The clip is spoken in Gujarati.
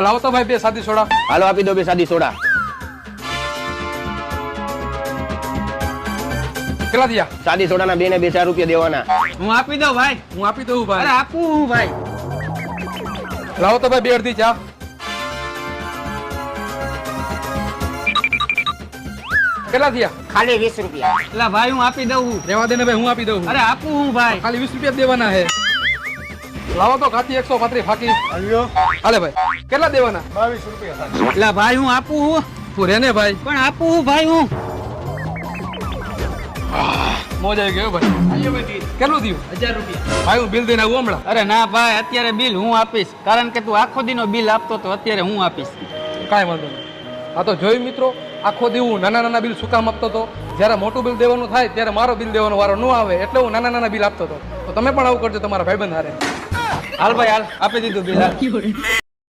લાવો તો ભાઈ 2 સાદી સોડા. હાલો આપી દો 2 સાદી સોડા. કેટલા થયા? સાદી સોડાના 2 ને 2 4 રૂપિયા દેવાના. હું આપી દઉં ભાઈ. હું આપી દઉં ભાઈ. અરે આપું હું ભાઈ. લાવો તો ભાઈ 2 અડધી ચા. કેટલા થયા? ખાલી 20 રૂપિયા. એટલે ભાઈ હું આપી દઉં. રેવા દે ને ભાઈ, હું આપી દઉં. અરે આપું હું ભાઈ. ખાલી 20 રૂપિયા જ દેવાના છે. લાવો તો ખાતી 135 ફાકી. હાલે ભાઈ, કેટલા દેવાના? 22 રૂપિયા. એટલે ભાઈ હું આપું હું. તું રે ને ભાઈ. પણ આપું હું ભાઈ હું. મોજ આવી ગયો ભાઈ. કેટલું થયું? 1000 રૂપિયા. ભાઈ હું બિલ દઈને આવું હમણાં. અરે ના ભાઈ, અત્યારે બિલ હું આપીશ, કારણ કે તું આખો દીનો બિલ આપતો તો અત્યારે હું આપીશ. કાંઈ વાંધો નહીં. આ તો જોયું મિત્રો, આખો દી હું નાના નાના બિલ શું કામ આપતો હતો? જ્યારે મોટું બિલ દેવાનું થાય ત્યારે મારો બિલ દેવાનો વારો ન આવે, એટલે હું નાના નાના બિલ આપતો હતો. તો તમે પણ આવું કરજો તમારા ભાઈબંધ હારે. હાલ ભાઈ હાલ, આપી દીધું બિલ હાલ.